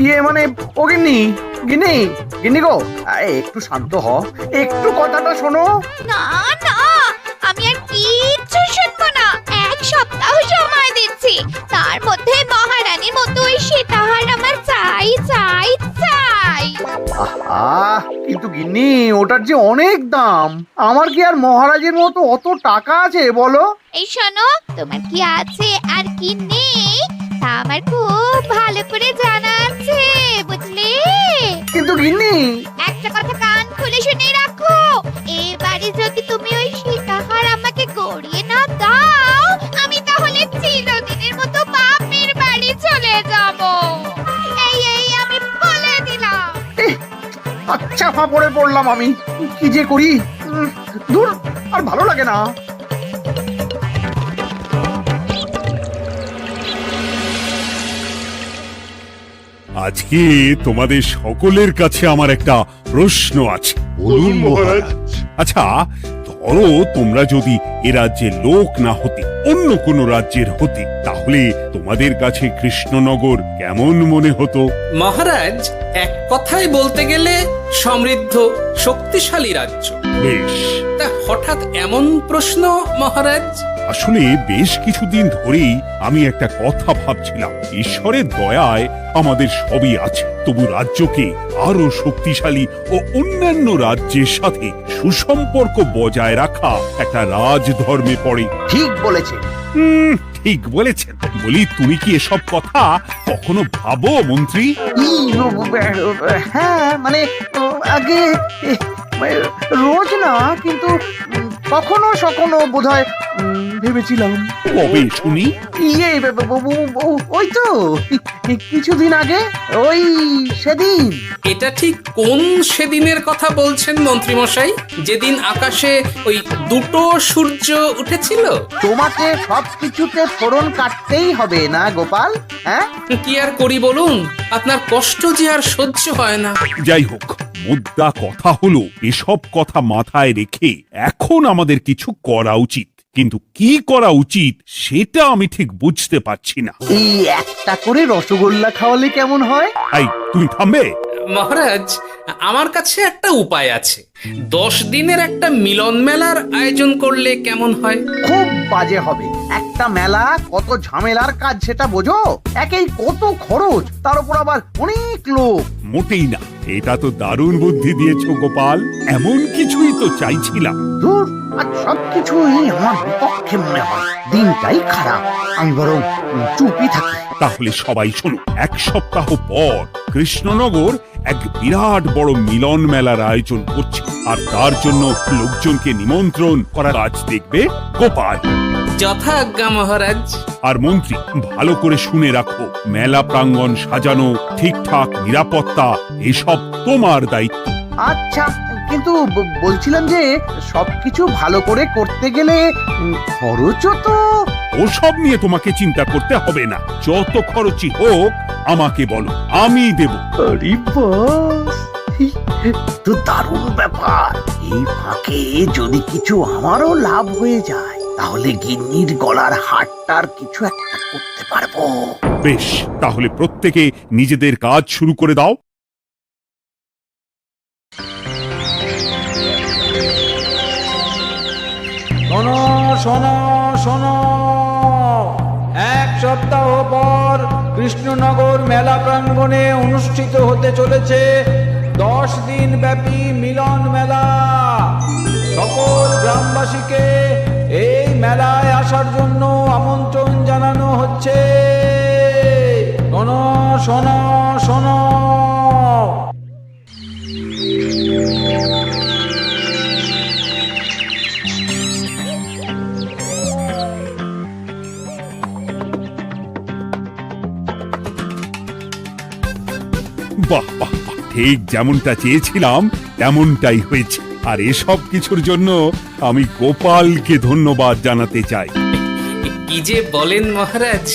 ইয়ে মানে ও গিন্নি, গিন্নি, গিন্নি গো, একটু শান্ত হ, একটু কথাটা শোনো। না না, আমি আর কিচ্ছু শুনবো না। এক সপ্তাহ সময় দিচ্ছি, তার মধ্যে মহারানীর মতো ওই সীতাহার আমার চাই চাই চাই। আহ, কিন্তু গিন্নি ওটার যে অনেক দাম, আমার কি আর মহারাজের মতো অত টাকা আছে বলো? এই শোনো, তোমার কি আছে আর কি নেই তা আমার খুব ভালো করে জানা আছে, বুঝলে? কিন্তু গিন্নি, একটা কথা কান খুলে শুনে রাখো, এবারে যদি তুমি ওই সীতাহার আমাকে গড়িয়ে না দাও, আমি তাহলে চিরদিনের মতো বাপের বাড়ি চলে যাব। এই এই আমি বলে দিলাম। আচ্ছা ফাঁপড়ে পড়লাম আমি, কি যে করি। দূর, আর ভালো লাগে না। আজকে তোমাদের সকলের কাছে আমার একটা প্রশ্ন আছে। বলুন মহারাজ। আচ্ছা, ধরো তোমরা যদি এ রাজ্যের লোক না হতে, অন্য কোনো রাজ্যের হতে, তাহলে তোমাদের কাছে কৃষ্ণনগর কেমন মনে হতো? মহারাজ, এক কথায় বলতে গেলে সমৃদ্ধ শক্তিশালী রাজ্য। বেশ, তা হঠাৎ এমন প্রশ্ন মহারাজ? আসলে বেশ কিছুদিন ধরেই আমি একটা কথা ভাবছিলাম। ঈশ্বরের দয়ায় আমাদের সবই আছে, তবু রাজ্যকে আরো শক্তিশালী ও অন্যান্য রাজ্যের সাথে সুসম্পর্ক বজায় রাখা একটা রাজধর্মে পড়ে। ঠিক বলেছে। ঠিক বলেছেন। বলি, তুমি কি এসব কথা কখনো ভাবো মন্ত্রী? হ্যাঁ মানে আগে রোজ না, কিন্তু কখনো সখনো বোধহয় ভেবেছিলাম। কবে শুনি? ইয়ে ওই তো কিছুদিন আগে, ওই সেদিন। এটা ঠিক কোন সেদিনের কথা বলছেন মন্ত্রী মশাই? যেদিন আকাশে ওই দুটো সূর্য উঠেছিল? তোমাকে সবকিছুতে ফোড়ন কাটতেই হবে না গোপাল, হ্যাঁ? কি আর করি বলুন, আপনার কষ্ট যে আর সহ্য হয় না। যাই হোক, মুদ্রা কথা হলো, এসব কথা মাথায় রেখে এখন আমাদের কিছু করা উচিত। কিন্তু কি করা উচিত সেটা আমি ঠিক বুঝতে পারছি না। এই একটা করে রসগোল্লা খাওয়ালে কেমন হয়? এই, তুমি থামবে? মহারাজ, আমার কাছে একটা উপায় আছে। 10 দিনের একটা মিলন মেলার আয়োজন করলে কেমন হয়? খুব বাজে হবে। একটা মেলা কত ঝামেলার কাজ সেটা বোঝো? একেই কত খরচ, তার উপর আবার অনেক লোক। মোটেই না, এটা তো দারুণ বুদ্ধি দিয়েছো গোপাল। এমন কিছুই তো চাইছিলাম। ধুর, আর সবকিছুই আমার বিপক্ষে মনে হয়। দিনটাই খারাপ, আমি বরং চুপই থাকি। তাহলে সবাই শোনো, 1 সপ্তাহ পর কৃষ্ণনগর এক বিরাট বড় মিলন মেলার আয়োজন করছে, আর তার জন্য লোকজনকে নিমন্ত্রণ করার কাজ দেখবে গোপাল। যথা আজ্ঞা মহারাজ। আর মন্ত্রী, ভালো করে শুনে রাখো, মেলা প্রাঙ্গণ সাজানো, ঠিকঠাক নিরাপত্তা, এসব তোমার দায়িত্ব। আচ্ছা, কিন্তু বলছিলাম যে সবকিছু ভালো করে করতে গেলে খরচও তো। ওসব নিয়ে তোমাকে চিন্তা করতে হবে না। যত খরচই হোক আমাকে বলো, আমি দেব। আরে বাস, তো দারুণ ব্যাপার। এই ফাঁকে যদি কিছু আমারও লাভ হয়ে যায়, তাহলে গিন্নির গলার হারটার কিছু একটা করতে পারবো। বেশ, তাহলে প্রত্যেকে নিজেদের কাজ শুরু করে দাও। শোনো শোনো শোনো, 1 সপ্তাহ পর কৃষ্ণনগর মেলা প্রাঙ্গণে অনুষ্ঠিত হতে চলেছে 10 দিন ব্যাপী মিলন মেলা। সকল গ্রামবাসীকে এই মেলায় আসার জন্য আমন্ত্রণ জানানো হচ্ছে। শোনো শোনো শোনো। বাহ বাহ বাহ, ঠিক যেমনটা চেয়েছিলাম তেমনটাই হয়েছে। আর এসব কিছুর জন্য আমি গোপালকে ধন্যবাদ জানাতে চাই। কি যে বলেন মহারাজ,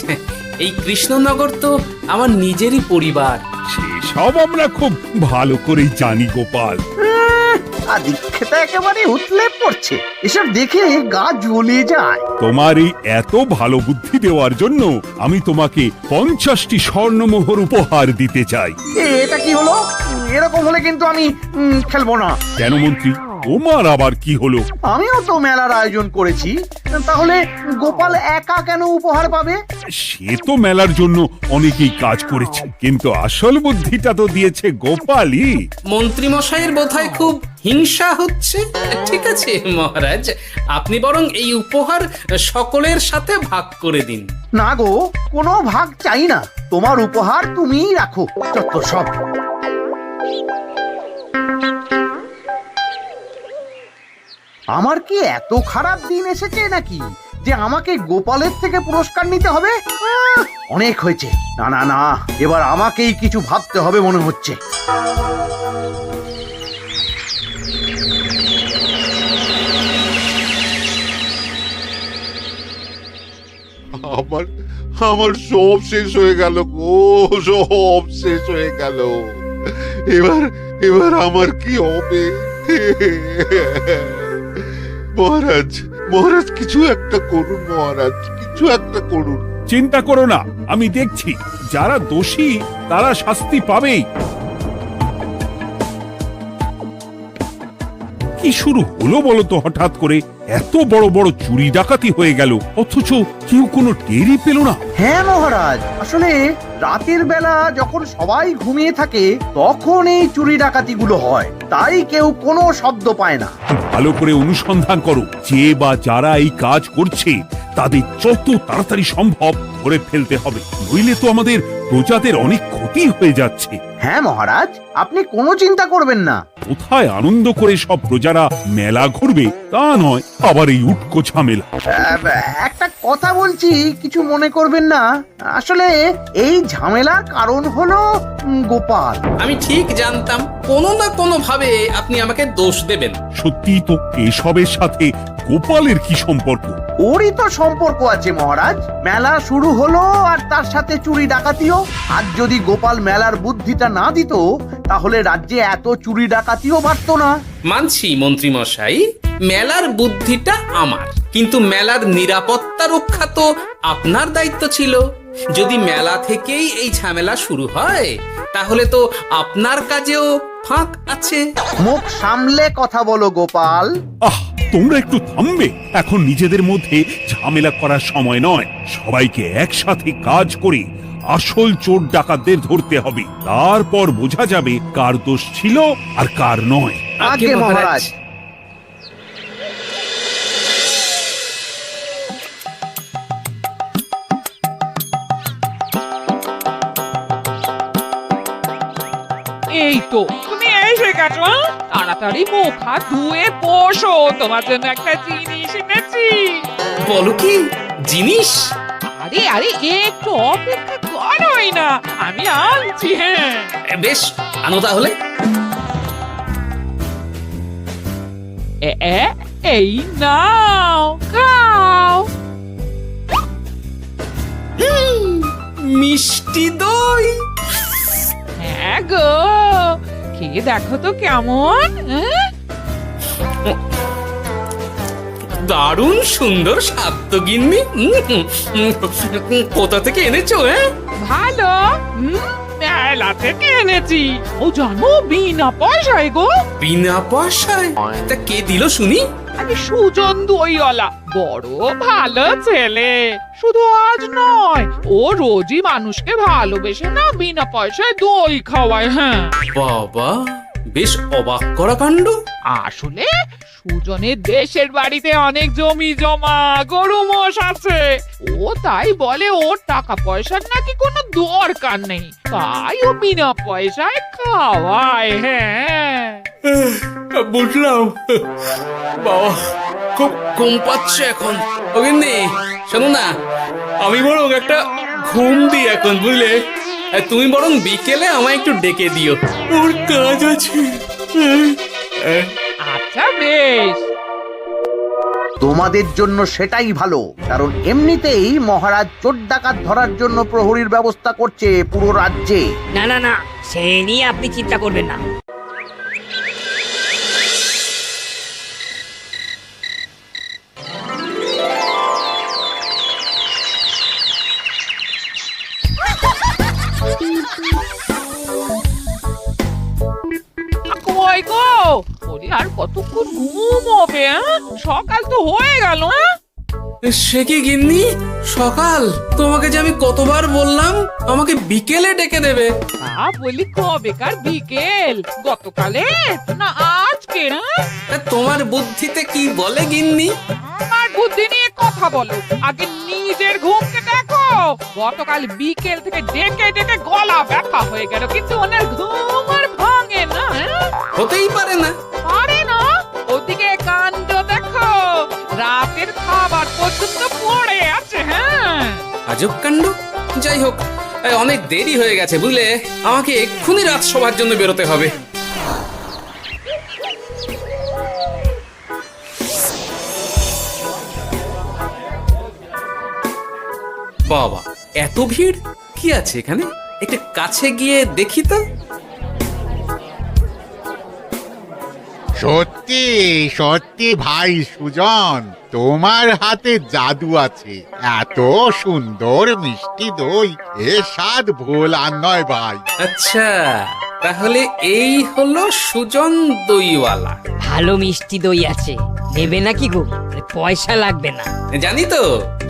এই কৃষ্ণনগর তো আমার নিজেরই পরিবার। সেসব আমরা খুব ভালো করেই জানি গোপাল। আদিক্ষেতা একেবারে উতলে পড়ছে, এসব দেখে গা জ্বলে যায়। তোমার এই এত ভালো বুদ্ধি দেওয়ার জন্য আমি তোমাকে 50টি স্বর্ণমোহর উপহার দিতে চাই। এটা কি হলো? এরকম হলে কিন্তু আমি খেলবো না। কেন মন্ত্রী, তোমার আবার কি হলো? আমিও তো মেলার আয়োজন করেছি, তাহলে গোপাল একা কেন উপহার পাবে? সে তো মেলার জন্য অনেকেই কাজ করেছে, কিন্তু আসল বুদ্ধিটা তো দিয়েছে গোপালই। মন্ত্রী মশাইয়ের বোধহয় খুব হিংসা হচ্ছে। ঠিক আছে মহারাজ, আপনি বরং এই উপহার সকলের সাথে ভাগ করে দিন। না গো, কোনো ভাগ চাই না, তোমার উপহার তুমিই রাখো। যত সব। আমার কি এত খারাপ দিন এসেছে নাকি যে আমাকে গোপালের থেকে পুরস্কার নিতে হবে? অনেক হয়েছে। না না না, এবার আমাকেই কিছু ভাবতে হবে মনে হচ্ছে। আমার আমার সব শেষ হয়ে গেল গো, সব শেষ হয়ে গেল। এবার এবার আমার কি হবে? মহারাজ, মহারাজ কিছু একটা করুন, মহারাজ কিছু একটা করুন। চিন্তা করো না, আমি দেখছি, যারা দোষী তারা শাস্তি পাবেই। কি শুরু হলো বলো তো হঠাৎ করে? এত বড় বড় চুরি ডাকাতি হয়ে গেল, অথচ কেউ কোনো টেরই পেল না। হ্যাঁ মহারাজ, আসলে রাতের বেলা যখন সবাই ঘুমিয়ে থাকে তখন এই চুরি ডাকাতিগুলো হয়, তাই কেউ কোনো শব্দ পায় না। ভালো করে অনুসন্ধান করো, যে বা যারা এই কাজ করছে তাদের যত তাড়াতাড়ি সম্ভব ধরে ফেলতে হবে, নইলে তো আমাদের প্রজাদের অনেক ক্ষতি হয়ে যাচ্ছে। হ্যাঁ মহারাজ, আপনি কোনো চিন্তা করবেন না। কোথায় আনন্দ করে সব প্রজারা মেলা ঘুরবে তা নয়, আবার এই উটকো ঝামেলা। একটা কথা বলছি, কিছু মনে করবেন না। আসলে এই ঝামেলার কারণ হলো গোপাল। আমি ঠিক জানতাম কোনো না কোনো ভাবে আপনি আমাকে দোষ দেবেন। সত্যি তো, এসবের সাথে গোপালের কি সম্পর্ক? ওরই তো সম্পর্ক আছে মহারাজ। মেলা শুরু হলো আর তার সাথে চুরি ডাকাতিও। আর যদি গোপাল মেলার বুদ্ধিটা না দিত তাহলে রাজ্যে এত চুরি ডাকাতিও বাড়তো না। মানছি মন্ত্রী মশাই, মেলার বুদ্ধিটা আমার, কিন্তু মেলার নিরাপত্তা রক্ষা তো আপনার দায়িত্ব ছিল। যদি মেলা থেকেই এই ঝামেলা শুরু হয় তাহলে তো আপনার কাজেও ফাঁক আছে। মুখ সামলে কথা বলো গোপাল। আহ, তোমরা একটু থামবে? এখন নিজেদের মধ্যে ঝামেলা করার সময় নয়। সবাইকে একসাথে কাজ করে আসল চোর ডাকাতদের ধরতে হবে, তারপর বোঝা যাবে কার দোষ ছিল আর কার নয়। আগে মহারাজ। এই তো তুমি এসে গেছো। তাড়াতাড়ি মুখ হাত ধুয়ে বসো, তোমার জন্য একটা জিনিস এনেছি। বলো কি জিনিস? আরে আরে একটু অপেক্ষা করোই না, আমি আনছি। হ্যাঁ বেশ, আনো তাহলে। এই নাও, খাও। মিষ্টি দই। হ্যাঁ গো, খেয়ে দেখো তো কেমন। দারুণ সুন্দর স্বাদ তো গিন্নি। কোথা থেকে এনেছো? ভালো, মেলা থেকে এনেছি। ও জানো, বিনা পয়সায় গো। বিনা পয়সায়? তা কে দিল শুনি? আরে সুজন দইওয়ালা, বড় ভালো ছেলে। শুধু আজ নয়, ও রোজই মানুষকে ভালোবেসে না বিনা পয়সায় দই খাওয়ায়। হ্যাঁ বাবা, বেশ অবাক করা কাণ্ড। আসলে সুজনের দেশের বাড়িতে অনেক জমি জমা, গরু মোষ আছে। ও তাই বলে ওর টাকা পয়সার নাকি কোনো দরকার নেই, তাই ও বিনা পয়সায় খাওয়ায়। হ্যাঁ বুঝলাম। বাবা, খুব ঘুম পাচ্ছে এখন। ও গিন্নি, শোনো না, আমি বরং একটা ঘুম দিই এখন, বুঝলে? তুমি বরং বিকেলে আমায় একটু ডেকে দিও, ওর কাজ আছে। আচ্ছা বেশ। তোমাদের জন্য সেটাই ভালো, কারণ এমনিতেই মহারাজ চোর ডাকাত ধরার জন্য প্রহরীর ব্যবস্থা করছে পুরো রাজ্যে। না না না, সে নিয়ে আপনি চিন্তা করবেন না। ওরে আর কতক্ষণ ঘুম হবে? সকাল তো হয়ে গেল। সে কি গিন্নি, সকাল? তোমাকে যে আমি কতবার বললাম আমাকে বিকেলে ডেকে দেবে। বলি কবেকার বিকেল? গতকালে না আজকে? তোমার বুদ্ধিতে কি বলে গিন্নি? আমার বুদ্ধি নিয়ে কথা বলো, আগে নিজের ঘুমকে দেখো। গতকাল বিকেল থেকে ডেকে ডেকে গলা ব্যথা হয়ে গেল, কিন্তু ওনার ঘুম আর ভাঙে না। হতেই পারে না। পারে না? ওদিকে কাণ্ড দেখো, রাতের খাবার পর্যন্ত পড়ে আছে। আজব কাণ্ড। যাই হোক, অনেক দেরি হয়ে গেছে বুঝলে, আমাকে এক্ষুনি রাজসভার জন্য বেরোতে হবে। বাবা, এত ভিড় কি আছে এখানে? একটু কাছে গিয়ে দেখি তো। সত্যি সত্যি ভাই সুজন, তোমার হাতে জাদু আছে। এত সুন্দর মিষ্টি দই, এ স্বাদ ভোলার নয় ভাই। আচ্ছা, তাহলে এই হলো সুজন দইওয়ালা। ভালো মিষ্টি দই আছে, নেবে নাকি গো? পয়সা লাগবে না। জানি তো,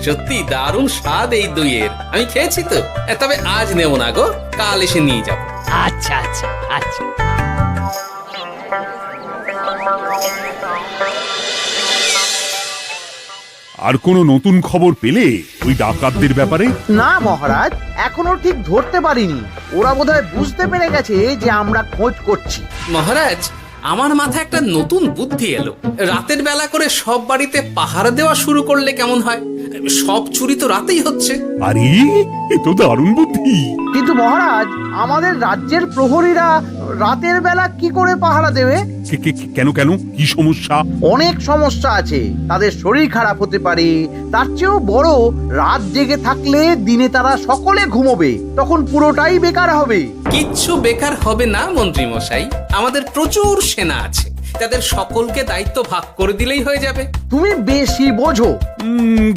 সত্যি দারুণ স্বাদ এই দইয়ের। আমি খেয়েছি তো। তবে আজ নেব না গো, কাল এসে নিয়ে যাব। আচ্ছা আচ্ছা আচ্ছা। আর কোনো নতুন খবর পেলে ওই ডাকাতদের ব্যাপারে? না মহারাজ, এখনো ঠিক ধরতে পারিনি। ওরা বোধহয় বুঝতে পেরে গেছে যে আমরা খোঁজ করছি। মহারাজ, আমার মাথায় একটা নতুন বুদ্ধি এলো। রাতের বেলা করে সব বাড়িতে পাহারা দেওয়া শুরু করলে কেমন হয়? সব চুরি তো রাতেই হচ্ছে। আরে, এ তো দারুণ বুদ্ধি। কিন্তু মহারাজ, আমাদের রাজ্যের প্রহরীরা রাতের বেলা কি করে পাহারা দেবে? কেন কেন, কি সমস্যা? অনেক সমস্যা আছে। তাদের শরীর খারাপ হতে পারে, তার চেয়েও বড়, রাত জেগে থাকলে দিনে তারা সকলে ঘুমোবে, তখন পুরোটাই বেকার হবে। কিচ্ছু বেকার হবে না মন্ত্রী মশাই, আমাদের প্রচুর সেনা আছে, তাদের সকলকে দায়িত্ব ভাগ করে দিলেই হয়ে যাবে। তুমি বেশি বোঝো।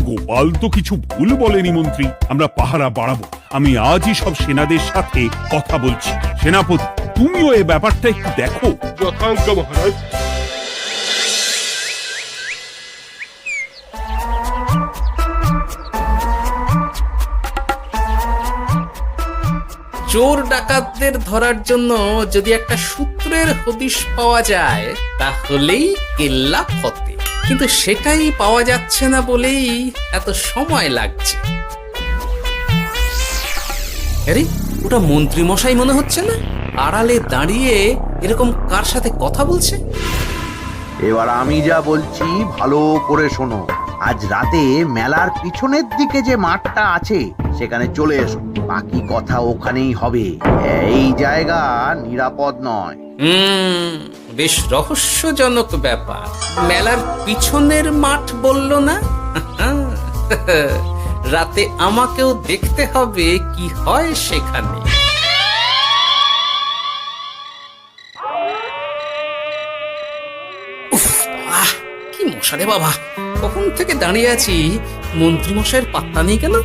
গোপাল তো কিছু ভুল বলেনি মন্ত্রী, আমরা পাহারা বাড়াবো। আমি আজই সব সেনাদের সাথে কথা বলছি। সেনাপতি, তুমিও এই ব্যাপারটা একটু দেখো। যথাজ্ঞা মহারাজ। চোর ডাকাতদের ধরার জন্য যদি একটা সূত্রের হদিশ পাওয়া যায় তাহলেই কেল্লা ফতে, কিন্তু সেটাই পাওয়া যাচ্ছে না বলেই এত সময় লাগছে। আরে, ওটা মন্ত্রী মশাই মনে হচ্ছে না? আড়ালে দাঁড়িয়ে এরকম কার সাথে কথা বলছে? এবার আমি যা বলছি ভালো করে শোনো। আজ রাতে মেলার পিছনের দিকে যে মাঠটা আছে সেখানে চলে এসো, বাকি কথা ওখানেই হবে। এই জায়গা নিরাপদ নয়। বেশ রহস্যজনক ব্যাপার। মেলার পিছনের মাঠ বলল না? রাতে আমাকেও দেখতে হবে কি হয় সেখানে। কি মশা রে বাবা, কখন থেকে দাঁড়িয়ে আছি, মন্ত্রী মশাইয়ের পাত্তা নেই কেন?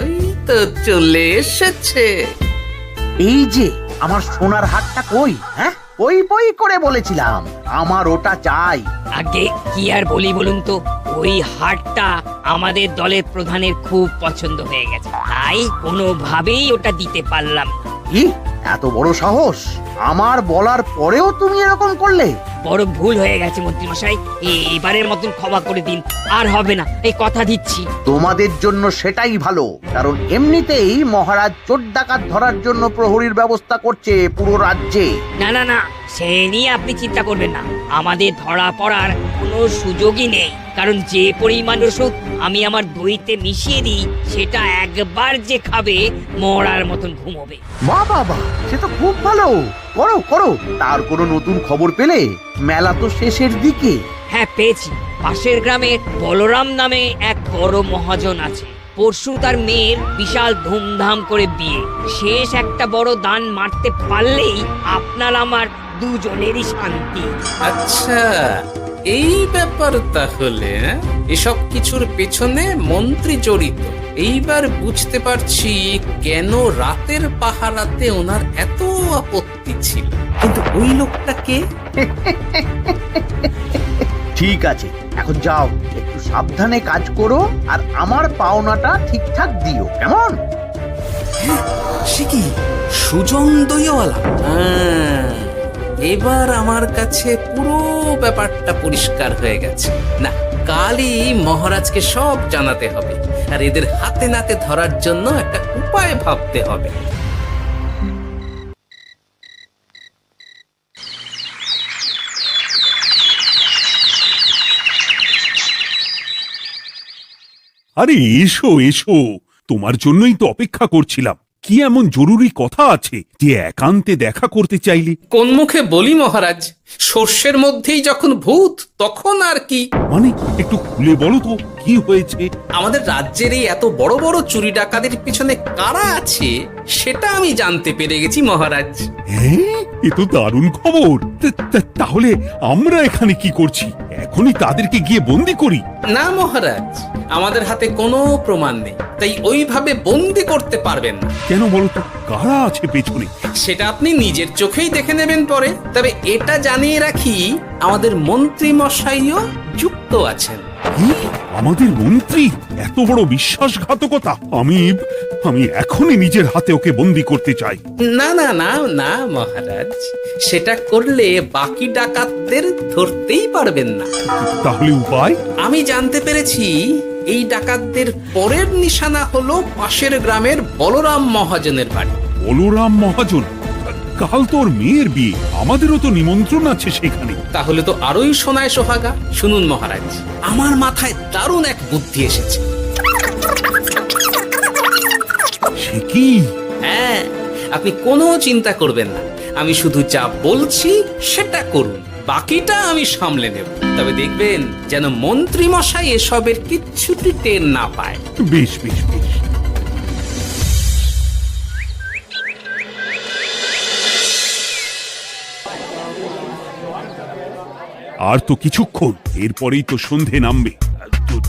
ওই তো চলে এসেছে। এই যে আমার সোনার হাটটা কই? হ্যাঁ, ওই করে বলেছিলাম আমার ওটা চাই। আগে কি আর বলি বলুন তো, ওই হাটটা আমাদের দলের প্রধানের খুব পছন্দ হয়ে গেছে, তাই কোনোভাবেই ওটা দিতে পারলাম না। কি এত বড় সাহস! আমার বলার পরেও তুমি এরকম করলে? বড় ভুল হয়ে গেছে মন্ত্রী মশাই, এবারের মতন ক্ষমা করে দিন, আর হবে না, এই কথা দিচ্ছি। তোমাদের জন্য সেটাই ভালো, কারণ এমনিতেই মহারাজ চোর ডাকাত ধরার জন্য প্রহরীর ব্যবস্থা করছে পুরো রাজ্যে। না না না, সে নিয়ে আপনি চিন্তা করবেন না, আমাদের ধরা পড়ার কোনো সুযোগই নেই, কারণ যে পরিমাণ ওষুধ আমি আমার দইতে মিশিয়ে দিই সেটা একবার যে খাবে মরার মতন ঘুমোবে। বাবা, সে তো খুব ভালো। করো করো। তার কোনো নতুন খবর পেলে? মেলা তো শেষের দিকে। হ্যাঁ পেয়েছি, পাশের গ্রামে বলরাম নামে এক বড় মহাজন আছে। পরশু তার মেয়ের বিশাল ধুমধাম করে বিয়ে। শেষ একটা বড় দান মারতে পারলেই আপনার আমার দুজনেরই শান্তি। আচ্ছা, এই ব্যাপার তাহলে হ্যাঁ? এসব কিছুর পেছনে মন্ত্রী জড়িত। এইবার বুঝতে পারছি কেন রাতের পাহারাতে ওনার এত আপত্তি ছিল। কিন্তু ওই লোকটাকে ঠিক আছে, এখন যাও, একটু সাবধানে কাজ করো আর আমার পাওনাটা ঠিকঠাক দিও, কেমন? সে কি সুজন দইওয়ালা? এবার আমার কাছে পুরো ব্যাপারটা পরিষ্কার হয়ে গেছে। না, কালই মহারাজকে সব জানাতে হবে, আর এদের হাতে নাতে ধরার জন্য একটা উপায় ভাবতে হবে। আরে এসো এসো, তোমার জন্যই তো অপেক্ষা করছিলাম। কি এমন জরুরি কথা আছে যে একান্তে দেখা করতে চাইলে? কোন মুখে বলি মহারাজ, সর্ষের মধ্যেই যখন ভূত তখন আর কি। মানে একটু খুলে বলো তো কি হয়েছে? আমাদের রাজ্যের এই এত বড় বড় চুরি ডাকাতির পিছনে কারা আছে সেটা আমি জানতে পেরে গেছি মহারাজ। হ্যাঁ, এ তো দারুণ খবর। তাহলে আমরা এখানে কি করছি? এখনই তাদেরকে গিয়ে বন্দি করি? না মহারাজ, আমাদের হাতে কোনো প্রমাণ নেই, তাই ওইভাবে বন্দি করতে পারবেন না। কেন বলো তো, কারা আছে পেছনে? সেটা আপনি নিজের চোখেই দেখে নেবেন পরে। তবে এটা জানিয়ে রাখি, আমাদের মন্ত্রী মশাইও যুক্ত আছেন। কি? আমাদের মন্ত্রী? এত বড় বিশ্বাসঘাতকতা! আমি এখনই নিজের হাতে ওকে বন্দি করতে চাই। না না না না মহারাজ, সেটা করলে বাকি ডাকাতদের ধরতেই পারবেন না। তাহলে উপায়? আমি জানতে পেরেছি এই ডাকাতদের পরের নিশানা হলো পাশের গ্রামের বলরাম মহাজনের বাড়ি। বলরাম মহাজন? কাল তোর মেয়ের বিয়ে, আমাদেরও তো নিমন্ত্রণ আছে সেখানে। তাহলে তো আরোই সোনায় সোহাগা। শুনুন মহারাজ, আমার মাথায় দারুণ এক বুদ্ধি এসেছে। সে কি? হ্যাঁ, আপনি কোনো চিন্তা করবেন না, আমি শুধু যা বলছি সেটা করুন, বাকিটা আমি সামলে নেব। তবে দেখবেন যেন মন্ত্রী মশাই এসবের কিচ্ছুটি টের না পায়। বেশ বেশ বেশ। আর তো কিছুক্ষণ, এরপরেই তো সন্ধে নামবে।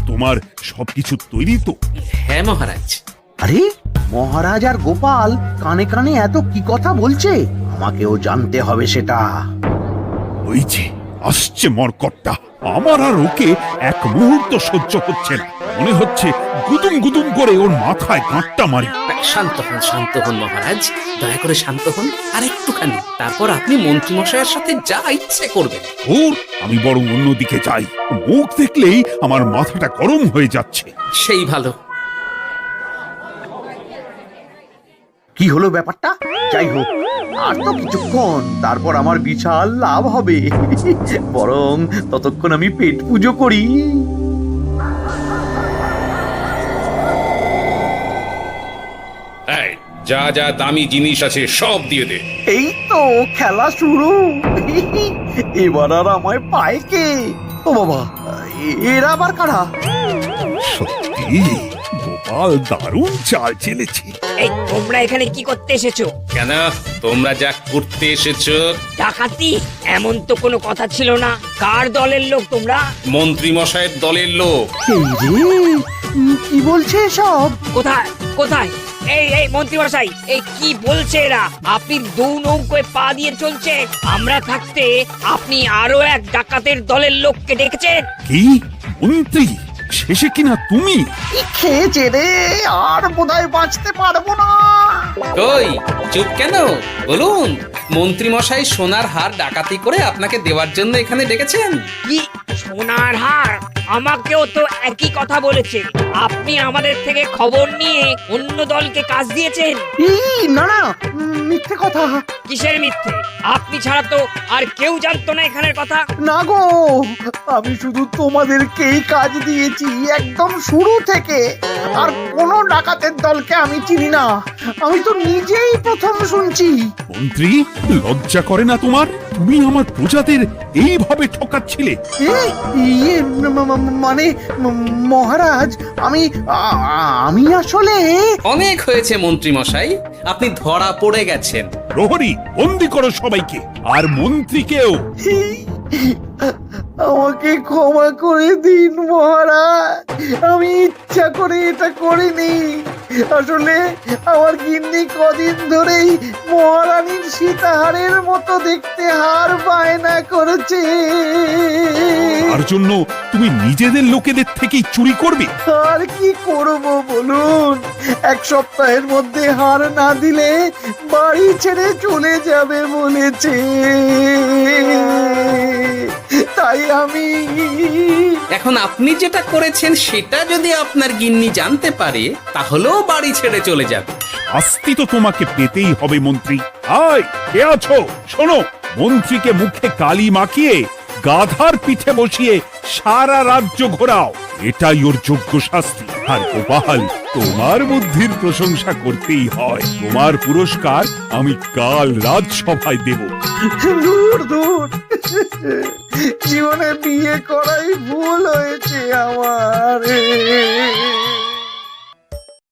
তোমার সবকিছু তৈরি তো? হ্যাঁ মহারাজ। আরে মহারাজ আর গোপাল কানে কানে এত কি কথা বলছে, আমাকেও জানতে হবে সেটা। ওই যে আসছে মরকটটা, আমার আর ওকে এক মুহূর্ত সহ্য হচ্ছে না। মনে হচ্ছে গুদুম গুদুম করে ওর মাথায় গাঁটটা মারি। শান্ত হন মহারাজ, দয়া করে শান্ত হন আর একটুখানি, তারপর আপনি মন্ত্রী মশাইয়ের সাথে যা ইচ্ছে করবেন। ওর আমি বরং অন্যদিকে যাই, মুখ দেখলেই আমার মাথাটা গরম হয়ে যাচ্ছে। সেই ভালো। কি হলো ব্যাপারটা? যাই হোক, আর তো কিছুক্ষণ, তারপর আমার বিশাল লাভ হবে। বরং ততক্ষণ আমি পেট পুজো করি। যা যা দামি জিনিস আছে সব দিয়ে দে। এই তো খেলা শুরু। এবার আর আমায় পায় কে? ও বাবা, এরা আবার কারা? সত্যি গোপাল দারুণ চাল চেলেছে। এই তোমরা এখানে কি করতে এসেছো? কেন, তোমরা যা করতে এসেছো? ডাকাতি? এমন তো কোনো কথা ছিল না। কার দলের লোক তোমরা? মন্ত্রী মশাইয়ের দলের লোক। এই রে, কি বলছে সব? কোথায় কোথায়? এই মন্ত্রী মশাই, এই কি বলছে এরা? আপনি দু নৌকোয় পা দিয়ে চলছে, আমরা থাকতে আপনি আরো এক ডাকাতের দলের লোককে ডেকেছেন। কি মন্ত্রী? শেষে কিনা তুমি? কি খেয়েছে রে, আর বোধহয় বাঁচতে পারবো না। কই, চুপ কেন? বলুন, মন্ত্রী মশাই সোনার হার ডাকাতি করে আপনাকে দেওয়ার জন্য এখানে ডেকেছেন। কি সোনার হার? আমাকেও তো একই কথা বলেছে। আপনি আমাদের থেকে খবর নিয়ে অন্য দলকে কাজ দিয়েছেন। এই না না, মিথ্যে কথা। কিসের মিথ্যে? আপনি ছাড়া তো আর কেউ জানতো না এখানের কথা। না গো, আমি শুধু তোমাদেরকেই কাজ দিয়েছি একদম শুরু থেকে। আর কোনো ডাকাতের দলকে আমি চিনি না, আমি তো নিজেই প্রথম শুনছি। মন্ত্রী, লজ্জা করে না তোমার? তুমি আমার প্রজাদের এইভাবে ঠকাচ্ছিলে। ইয়ে মানে মহারাজ, আমি আসলে। অনেক হয়েছে মন্ত্রী মশাই, আপনি ধরা পড়ে গেছেন। প্রহরী, বন্দি করো সবাইকে, আর মন্ত্রীকেও। আমাকে ক্ষমা করে দিন মহারাজ, আমি ইচ্ছা করে এটা করিনি। আসলে আমার গিন্নি কদিন ধরেই মহারানীর সীতাহারের মতো দেখতে হার বায়না করেছে। তার জন্য তুমি নিজেদের লোকেদের থেকেই চুরি করবে? আর কি করব বলুন, এক সপ্তাহের মধ্যে হার না দিলে বাড়ি ছেড়ে চলে যাবে বলেছে। তাই আমি এখন আপনি যেটা করেছেন সেটা যদি আপনার গিন্নি জানতে পারে তাহলেও বাড়ি ছেড়ে চলে যাবে। শাস্তি তো তোমাকে পেতেই হবে মন্ত্রী। আয়, কে আছো? শোনো, মন্ত্রীকে মুখে কালি মাখিয়ে গাধার পিঠে বসিয়ে সারা রাজ্য ঘোরাও, এটাই ওর যোগ্য শাস্তি। আর গোপাল, তোমার বুদ্ধির প্রশংসা করতেই হয়। তোমার পুরস্কার আমি কাল রাজসভায় দেব। দূর দূর, জীবনে বিয়ে করাই ভুল হয়েছে আমার।